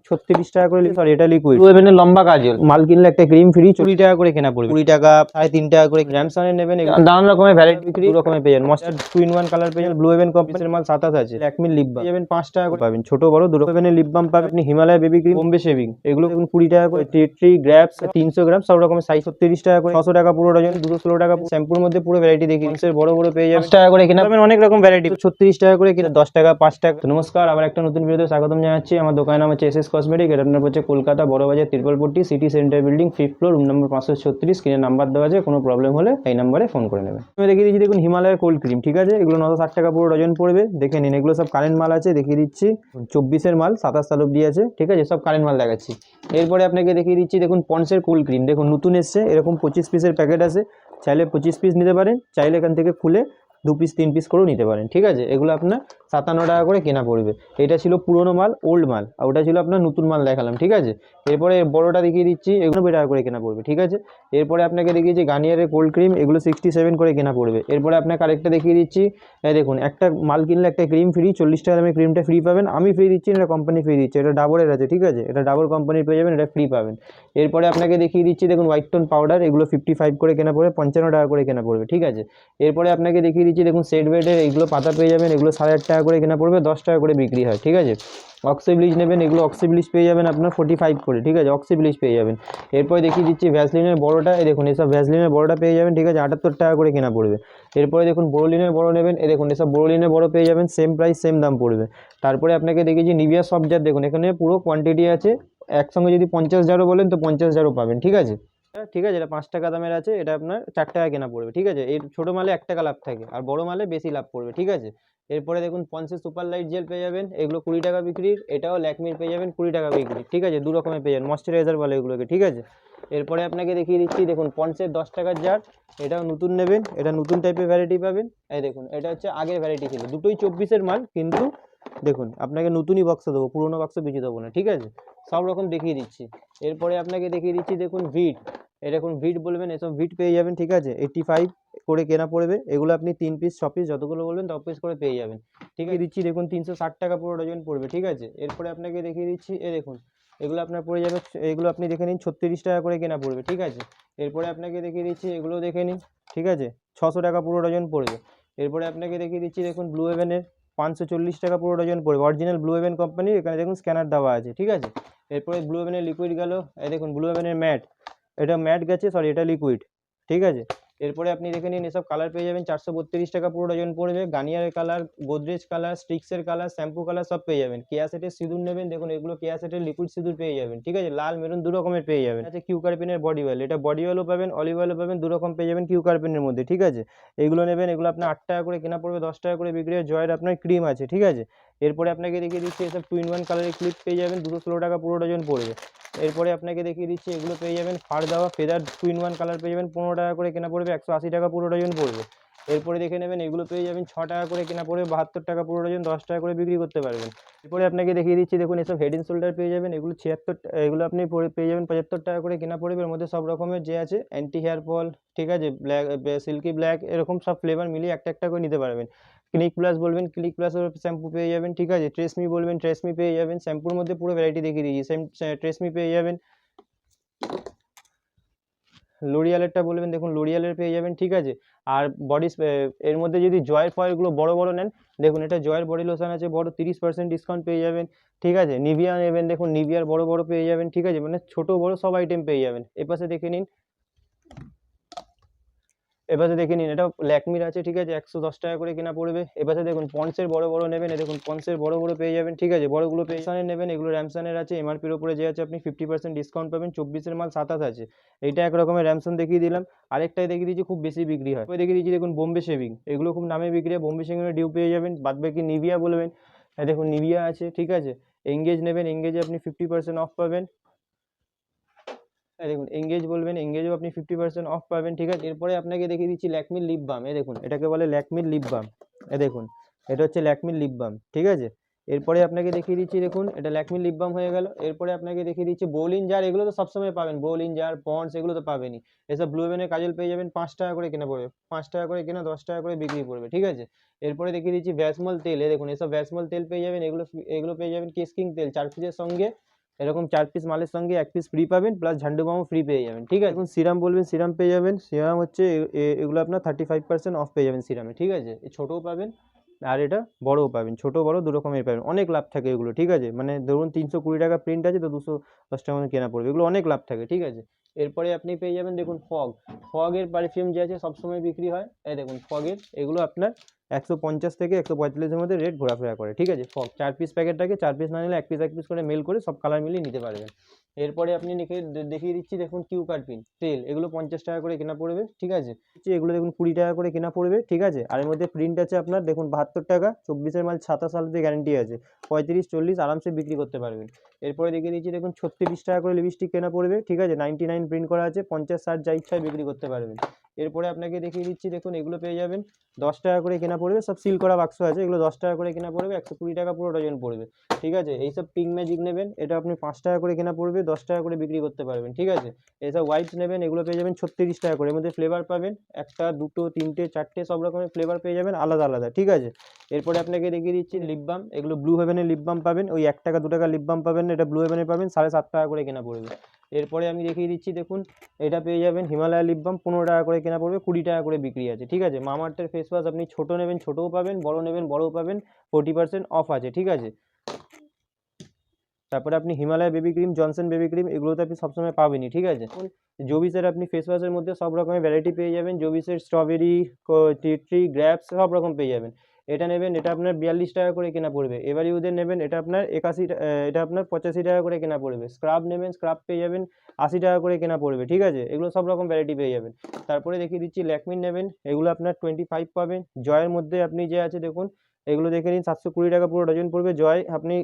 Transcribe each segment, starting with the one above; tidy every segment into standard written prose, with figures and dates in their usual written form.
36 টাকা করে, সরি এটা লিকুইড। ব্লু হেভেনের লম্বা কাজল মাল কিনলে একটা ক্রিম ফ্রি, 20 টাকা করে কেনা পড়বে, 20 টাকা 3.5 টাকা করে। র্যামসনের নেবেন, নানান রকমের ভ্যারাইটি বিক্রি, দু রকমের পেয়ে যাবেন। মস্টার্ড 2 in 1 কালার পেয়ে যাবেন, ব্লু হেভেন কোম্পানির মাল 27 আছে। ল্যাকমির লিপ বাম যাবেন 5 টাকা করে পাবেন, ছোট বড় দু রকমের লিপ বাম পাবেন। আপনি Himalaya baby cream, Bombay shaving এগুলো দেখুন 20 টাকা করে। টি গ্র্যাপস 300 গ্রাম সব রকমের সাইজ 36 টাকা করে, 600 টাকা পুরো ডজন, 216 টাকা। শ্যাম্পুর মধ্যে পুরো ভ্যারাইটি দেখি, বড় বড় পেয়ে যাবেন 5 টাকা করে কেনা পাবেন, অনেক রকম ভ্যারাইটি 36 টাকা করে কিনা, 10 টাকা 5 টাকা। নমস্কার, আবার একটা নতুন ভিডিওতে স্বাগতম জানাচ্ছি। আমার দোকানের নাম হচ্ছে এসএস কসমেটিক। এটা আপনার হচ্ছে Kolkata Burrabazar Tripolpatti city centre building 5th floor, room number 536। স্ক্রিনে নাম্বার দেওয়া আছে, কোনো প্রবলেম হলে এই নাম্বারে ফোন করে নেবেন। আমি দেখিয়ে দিচ্ছি, দেখুন হিমালয়ের কোল্ড ক্রিম, ঠিক আছে, এগুলো 960 টাকা পুরো ডজন পড়বে। দেখে নিন, এগুলো সব কারেন্ট মাল আছে, দেখিয়ে দিচ্ছি। 24-এর মাল 27 সাল অব্দি আছে, ঠিক আছে, সব কারেন্ট মাল দেখাচ্ছি। এরপরে আপনাকে দেখিয়ে দিচ্ছি, দেখুন পন্সের কোল্ড ক্রিম, দেখুন নতুন এসছে, এরকম 25 পিসের প্যাকেট আছে। চাইলে 25 পিস নিতে পারেন, চাইলে এখান থেকে খুলে 2 পিস 3 পিস করেও নিতে পারেন, ঠিক আছে। এগুলো আপনার 57 টাকা করে কেনা পড়বে। এটা ছিল পুরোনো মাল, ওল্ড মাল, আর ওটা ছিল আপনার নতুন মাল দেখালাম, ঠিক আছে। এরপরে বড়টা দেখিয়ে দিচ্ছি, এগুলো 90 টাকা করে কেনা পড়বে, ঠিক আছে। এরপরে আপনাকে দেখিয়েছি গার্নিয়ারের কোল্ড ক্রিম, এগুলো 67 করে কেনা পড়বে। এরপরে আপনাকে আরেকটা দেখিয়ে দিচ্ছি, দেখুন একটা মাল কিনলে একটা ক্রিম ফ্রি, 40 টাকা দামে ক্রিমটা ফ্রি পাবেন। আমি ফ্রি দিচ্ছি, এটা কোম্পানি ফ্রি দিচ্ছে, এটা ডাবরের আছে, ঠিক আছে, এটা ডাবর কোম্পানির পেয়ে যাবেন, এটা ফ্রি পাবেন। এরপরে আপনাকে দেখিয়ে দিচ্ছি, দেখুন হোয়াইট টোন পাউডার, এগুলো 55 করে কেনা পড়বে, 55 টাকা করে কেনা পড়বে, ঠিক আছে। এরপরে আপনাকে দেখিয়ে দিচ্ছি, দেখুন সেট বেডের এগুলো পাতা পেয়ে যাবেন, এগুলো 8.5 টাকা করে কেনা পড়বে, 10 টাকা করে বিক্রি হয়, ঠিক আছে। অক্সি ব্লিচ নেবেন, এগুলো অক্সি ব্লিচ পেয়ে যাবেন আপনার 45 করে, ঠিক আছে, অক্সি ব্লিচ পেয়ে যাবেন। এরপরে দেখিয়ে দিচ্ছি ভ্যাসলিনের বড়টা, এই দেখুন এসব ভ্যাসলিনের বড়টা পেয়ে যাবেন, ঠিক আছে, 78 টাকা করে কেনা পড়বে। এরপরে দেখুন বোরোলিনের বড় নেবেন, এই দেখুন এসব বোরোলিনের বড় পেয়ে যাবেন, সেম প্রাইস সেম দাম পড়বে। তারপরে আপনাকে দেখিয়েছি নিভিয়া সফট জার, দেখুন এখানে পুরো কোয়ান্টিটি আছে, একসঙ্গে যদি 50 জারও বলেন তো 50 জারও পাবেন, ঠিক আছে। ঠিক আছে, এটা 5 টাকা দামের আছে, এটা আপনার 4 টাকা কেনা পড়বে, ঠিক আছে। এই ছোটো মালে 1 টাকা লাভ থাকে, আর বড় মালে বেশি লাভ পড়বে, ঠিক আছে। এরপরে দেখুন পন্সের সুপার লাইট জেল পেয়ে যাবেন, এগুলো 20 টাকা বিক্রির, এটাও ল্যাকমির পেয়ে যাবেন 20 টাকা বিক্রি, ঠিক আছে, দু রকমের পেয়ে যাবেন, ময়শ্চারাইজার বলে এগুলোকে, ঠিক আছে। এরপরে আপনাকে দেখিয়ে দিচ্ছি, দেখুন পন্সের 10 টাকার জার, এটাও নতুন নেবেন, এটা নতুন টাইপের ভ্যারাইটি পাবেন। এই দেখুন এটা হচ্ছে আগের ভ্যারাইটি ছিল, দুটোই 24-এর মাল, কিন্তু দেখুন আপনাকে নতুনই বাক্স দেবো, পুরোনো বাক্স বেশি দেবো না, ঠিক আছে, সব রকম দেখিয়ে দিচ্ছি। এরপরে আপনাকে দেখিয়ে দিচ্ছি, দেখুন ভিট, এরকম ভিট বলবেন, এসব ভিট পেয়ে যাবেন, ঠিক আছে, 85 করে কেনা পড়বে। এগুলো আপনি 3 পিস 6 পিস যতগুলো বলবেন 10 পিস করে পেয়ে যাবেন, ঠিক আছে। দিচ্ছি, দেখুন 360 টাকা পুরো ডজন পড়বে, ঠিক আছে। এরপরে আপনাকে দেখিয়ে দিচ্ছি, দেখুন এগুলো আপনার পড়ে যাবে, এগুলো আপনি দেখে নিন 36 টাকা করে কেনা পড়বে, ঠিক আছে। এরপরে আপনাকে দেখিয়ে দিচ্ছি, এগুলো দেখে নিন, ঠিক আছে, 600 টাকা পুরো ডজন পড়বে। এরপরে আপনাকে দেখিয়ে দিচ্ছি, দেখুন ব্লু হেভেনের 540 টাকা পুরো ডজন পড়বে, অরিজিনাল ব্লু হেভেন কোম্পানি, এখানে দেখুন স্ক্যানার দেওয়া আছে, ঠিক আছে। এরপরে ব্লু হেভেনের লিকুইড গেল, এই দেখুন ব্লু হেভেনের ম্যাট, এটা ম্যাট গেছে, সরি এটা লিকুইড, ঠিক আছে। এরপরে আপনি দেখে নিন, এসব কালার পেয়ে যাবেন 432 টাকা পুরো ডজন পড়বে। গার্নিয়ারের কালার, গোদরেজ কালার, স্টিক্সের কালার, শ্যাম্পু কালার সব পেয়ে যাবেন। কেয়া সেটের সিঁদুর নেবেন, দেখুন এগুলো কেয়া সেটের লিকুইড সিঁদুর পেয়ে যাবেন, ঠিক আছে, লাল মেরুন দু রকমের পেয়ে যাবেন। আছে কিউ কার্পিনের বডি অয়েল, এটা বডি অয়েলও পাবেন, অলিভ অয়েলও পাবেন, দু রকম পেয়ে যাবেন কিউ কার্পিনের মধ্যে, ঠিক আছে। এগুলো নেবেন, এগুলো আপনার 8 টাকা করে কেনা পড়বে, 10 টাকা করে বিক্রি হয়। জয়ের আপনার ক্রিম আছে, ঠিক আছে। এরপরে আপনাকে দেখিয়ে দিচ্ছি, এসব 2 in 1 কালারের ক্লিপ পেয়ে যাবেন, 216 টাকা পুরো ডজন পড়বে। এরপরে আপনাকে দেখিয়ে দিচ্ছি, এগুলো পেয়ে যাবেন ফাড় দেওয়া ফেদার 2 in 1 কালার পেয়ে যাবেন, 15 টাকা করে কেনা পড়বে, 180 টাকা পুরো ডজন পড়বে। এরপরে দেখে নেবেন, এগুলো পেয়ে যাবেন 6 টাকা করে কেনা পড়বে, 72 টাকা পুরো ডজন, 10 টাকা করে বিক্রি করতে পারবেন। এরপরে আপনাকে দেখিয়ে দিচ্ছি, দেখুন এসব হেড এন্ড শোল্ডার পেয়ে যাবেন, এগুলো 76, এগুলো আপনি পেয়ে যাবেন 75 টাকা করে কেনা পড়বে। এর মধ্যে সব রকমের যে আছে অ্যান্টি হেয়ার ফল, ঠিক আছে, ব্ল্যাক, সিল্কি ব্ল্যাক, এরকম সব ফ্লেভার মিলিয়ে একটা একটা করে নিতে পারবেন। ক্লিক প্লাস বলবেন, ক্লিক প্লাসের শ্যাম্পু পেয়ে যাবেন, ঠিক আছে। ট্রেসমি বলবেন, ট্রেসমি পেয়ে যাবেন, শ্যাম্পুর মধ্যে পুরো ভ্যারাইটি দেখিয়ে দিয়েছি, সেম ট্রেসমি পেয়ে যাবেন। লরিয়ালেরটা বলবেন, দেখুন লরিয়ালের পেয়ে যাবেন, ঠিক আছে। আর বডি এর মধ্যে যদি জয়ের ফয়েলগুলো বড় বড় নেন, দেখুন এটা জয়ের বডি লোশন আছে বড়, 30% ডিসকাউন্ট পেয়ে যাবেন, ঠিক আছে। নিভিয়া নেবেন, দেখুন নিভিয়ার বড় বড় পেয়ে যাবেন, ঠিক আছে, মানে ছোট বড় সব আইটেম পেয়ে যাবেন। এপাশে দেখে নিন, এপাশে দেখে নিন, এটা ল্যাকমির আছে, ঠিক আছে, 110 টাকা করে কেনা পড়বে। এপাশে দেখুন পন্সের বড় বড় নেবেন, দেখুন পন্সের বড় বড় পেয়ে যাবেন, ঠিক আছে, বড়গুলো র্যামসনের নেবেন, এগুলো র্যামসনের আছে, এমআরপির উপরে যে আছে আপনি 50% ডিসকাউন্ট পাবেন, 24-এর মাল 27 আছে। এইটা এক রকমের র্যামসন দেখিয়ে দিলাম। আরেকটাই দেখিয়ে দিচ্ছি, খুব বেশি বিক্রি হয়, দেখিয়ে দিচ্ছি, দেখুন বোম্বে শেভিং, এগুলো খুব নামে বিক্রি হয়, বোম্বে শেভিংয়ের ডিউ পেয়ে যাবেন। বাদবাকি নিভিয়া বলবেন, দেখুন নিভিয়া আছে, ঠিক আছে। এঙ্গেজ নেবেন, এঙ্গেজে আপনি 50% অফ পাবেন, দেখুন এঙ্গেজ বলবেন, এঙ্গেজও আপনি 50% অফ পাবেন, ঠিক আছে। এরপরে আপনাকে দেখিয়ে দিচ্ছি ল্যাকমির লিপ বাম, দেখুন এটাকে বলে ল্যাকমির লিপ বাম, দেখুন এটা হচ্ছে ল্যাকমির লিপ বাম, ঠিক আছে। এরপরে আপনাকে দেখিয়ে দিচ্ছি, দেখুন এটা ল্যাকমির লিপ বাম হয়ে গেল। এরপরে আপনাকে দেখিয়ে দিচ্ছি বোলিন জার, এগুলো তো সবসময় পাবেন, বোলিন জার, পন্ডস, এগুলো তো পাবেনই। এসব ব্লু হেভেনের কাজল পেয়ে যাবেন, 5 টাকা করে কেনা পড়বে, 5 টাকা করে কেনা, 10 টাকা করে বিক্রি পড়বে, ঠিক আছে। এরপরে দেখিয়ে দিচ্ছি ভ্যাসমল তেল, দেখুন এসব ভ্যাসমল তেল পেয়ে যাবেন, এগুলো পেয়ে যাবেন কেসকিং তেল 4 পিসের সঙ্গে এরকম 4 পিস মালের সঙ্গে 1 পিস ফ্রি পাবেন, প্লাস ঝান্ডু বামও ফ্রি পেয়ে যাবেন। ঠিক আছে, এখন সিরাম বলবেন সিরাম পেয়ে যাবেন। সিরাম হচ্ছে এগুলো আপনার 35% অফ পেয়ে যাবেন সিরামে। ঠিক আছে, ছোটও পাবেন আর এটা বড়ও পাবেন, ছোট বড় দু রকমের পাবেন। অনেক লাভ থাকে এগুলো। ঠিক আছে, মানে ধরুন 320 টাকা প্রিন্ট আছে তো 210 টাকা মতো কেনা পড়বে, এগুলো অনেক লাভ থাকে। ঠিক আছে, এরপরে আপনি পেয়ে যাবেন দেখুন ফগের পারফিউম যে আছে সবসময় বিক্রি হয়, এই দেখুন ফগের, এগুলো আপনার 150 থেকে 145-এর মধ্যে রেট ঘোরাফেরা করে। ঠিক আছে, ফগ 4 পিস প্যাকেট থাকে, 4 পিস না নিলে 1 পিস করে মেল করে সব কালার মিলিয়ে নিতে পারবেন। এরপরে আপনি দেখিয়ে দিচ্ছি দেখুন কিউ কার্পিন তেল, এগুলো 50 টাকা করে কেনা পড়বে। ঠিক আছে, এগুলো দেখুন 20 টাকা করে কেনা পড়বে। ঠিক আছে, আর এর মধ্যে প্রিন্ট আছে আপনার দেখুন 72 টাকা, 24-এর মাল 27 সাল অব্দি গ্যারান্টি আছে, 35-40 আরামসে বিক্রি করতে পারবেন। এরপরে দেখিয়ে দিচ্ছি দেখুন 36 টাকা করে লিপস্টিক কেনা পড়বে। ঠিক আছে, 99 প্রিন্ট করা আছে, 50-60 যা ইচ্ছায় বিক্রি করতে পারবেন। এরপরে আপনাকে দেখিয়ে দিচ্ছি দেখুন এগুলো পেয়ে যাবেন 10 টাকা করে কেনা পড়বে, সব সিল করা বাক্স আছে, এগুলো 10 টাকা করে কেনা পড়বে, 120 টাকা পুরো ডজন পড়বে। ঠিক আছে, এইসব পিঙ্ক ম্যাজিক নেবেন, এটা আপনি 5 টাকা করে কেনা পড়বে, 10 টাকা করে বিক্রি করতে পারবেন। ঠিক আছে, এইসব ওয়াইপস নেবেন, এগুলো পেয়ে যাবেন 36 টাকা করে, এর মধ্যে ফ্লেভার পাবেন 1টা 2টো 3টে 4টে সব রকমের ফ্লেভার পেয়ে যাবেন আলাদা আলাদা। ঠিক আছে, এরপরে আপনাকে দেখিয়ে দিচ্ছি লিপ বাম, এগুলো ব্লু হেভেনের লিপ বাম পাবেন, ওই 1 টাকা 2 টাকা লিপ বাম পাবেন, এটা ব্লু হেভেনের পাবেন 7.5 টাকা করে কেনা পড়বে। এরপরে আমি দেখিয়ে দিচ্ছি দেখুন এটা পেয়ে যাবেন হিমালয় লিপ বাম, 15 টাকা করে কেনা পড়বে, 20 টাকা করে বিক্রি আছে। ঠিক আছে, মামাআর্থের ফেস ওয়াশ আপনি ছোটো নেবেন ছোটোও পাবেন, বড় নেবেন বড়ও পাবেন, 40% অফ আছে। ঠিক আছে, তারপরে আপনি Himalaya baby cream, Johnson baby cream, এগুলো তো আপনি সবসময় পাবেনই। ঠিক আছে, জোবিসের আপনি ফেস ওয়াশের মধ্যে সব রকমের ভ্যারাইটি পেয়ে যাবেন, জোবিসের স্ট্রবেরি, টি ট্রি, গ্র্যাপস সব রকম পেয়ে যাবেন। এটা নেবেন, এটা আপনার 42 টাকা করে কেনা পড়বে। এবার ইউজের নেবেন, এটা আপনার 81, এটা আপনার 85 টাকা করে কেনা পড়বে। স্ক্রাব নেবেন, স্ক্রাব পেয়ে যাবেন 80 টাকা করে কেনা পড়বে। ঠিক আছে, এগুলো সব রকম ভ্যারাইটি পেয়ে যাবেন। তারপরে দেখিয়ে দিচ্ছি ল্যাকমির নেবেন, এগুলো আপনার 25 পাবেন। জয়ের মধ্যে আপনি যে আছে দেখুন এগুলো দেখে নিন, 720 টাকা পুরো ডজন পড়বে। জয় আপনি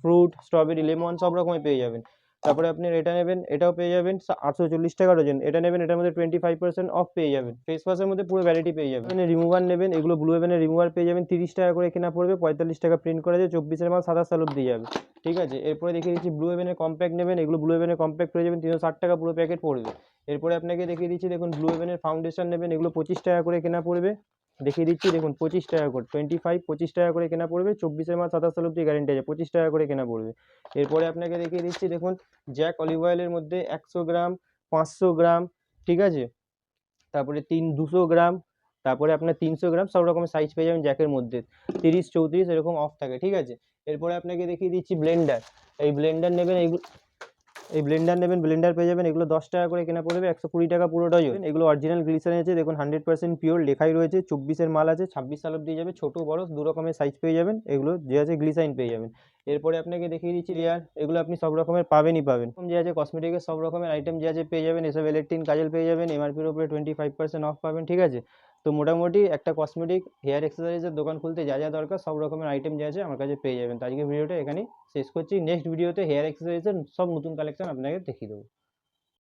ফ্রুট, স্ট্রবেরি, লেমন সব রকমের পেয়ে যাবেন। তারপরে আপনি এটা নেবেন, এটাও পেয়ে যাবেন 840 টাকা ডজন, এটা নেবেন, এটার মধ্যে 25% অফ পেয়ে যাবেন। ফেস ওয়াশের মধ্যে পুরো ভ্যারাইটি পেয়ে যাবেন। রিমুভার নেবেন, এগুলো ব্লু হেভেনের রিমুভার পেয়ে যাবেন 30 টাকা করে কেনা পড়বে, 45 টাকা প্রিন্ট করা আছে, 24-এর মাল 27 সাল অব্দি যাবে। ঠিক আছে, এরপরে দেখিয়ে দিচ্ছি ব্লু হেভেনের কম্প্যাক্ট নেবেন, এগুলো ব্লু হেভেনের কম্প্যাক্ট পেয়ে যাবেন 360 টাকা পুরো প্যাকেট পড়বে। এরপরে আপনাকে দেখিয়ে দিচ্ছি দেখুন ব্লু হেভেনের ফাউন্ডেশন নেবেন, এগুলো 25 টাকা করে কেনা পড়বে। দেখিয়ে দিচ্ছি দেখুন 25 টাকা করে, 25 টাকা করে কেনা পড়বে, 24-এর মাল 27 সাল অব্দি গ্যারেন্টি আছে, 25 টাকা করে কেনা পড়বে। এরপরে আপনাকে দেখিয়ে দিচ্ছি দেখুন জ্যাক অলিভ অয়েলের মধ্যে 100 গ্রাম, 500 গ্রাম, ঠিক আছে, তারপরে 200 গ্রাম, তারপরে আপনার 300 গ্রাম সব রকমের সাইজ পেয়ে যাবেন জ্যাকের মধ্যে, 30, 34 এরকম অফ থাকে। ঠিক আছে, এরপরে আপনাকে দেখিয়ে দিচ্ছি ব্লেন্ডার, এই ব্লেন্ডার নেবেন, ব্লেন্ডার পেয়ে যাবেন, এগুলো 10 টাকা করে কেনা পড়বে, 120 টাকা পুরো ডজন। এগুলো অরিজিনাল গ্লিসারিন আছে দেখুন, 100% পিওর লেখাই রয়েছে, 24-এর মাল আছে, 26 সাল অব্দি যাবে, ছোটো বড় দু রকমের সাইজ পেয়ে যাবেন, এগুলো যে আছে গ্লিসারিন পেয়ে যাবেন। এরপরে আপনাকে দেখিয়ে দিচ্ছি লেয়ার, এগুলো আপনি সব রকমের পাবেনই পাবেন, যে আছে কসমেটিকের সব রকমের আইটেম যে আছে পেয়ে যাবেন, এসব ইলেকট্রিন কাজল পেয়ে যাবেন, এমআরপির উপরে 25% অফ পাবেন। ঠিক আছে, তো মোটামুটি একটা কসমেটিক হেয়ার অ্যাক্সেসরিজের দোকান খুলতে যা যা দরকার সব রকমের আইটেম যে আছে আমার কাছে পেয়ে যাবেন। তো আজকে ভিডিওটা এখানেই শেষ করছি, নেক্সট ভিডিওতে হেয়ার অ্যাক্সেসরিজের সব নতুন কালেকশন আপনাকে দেখিয়ে দেবো।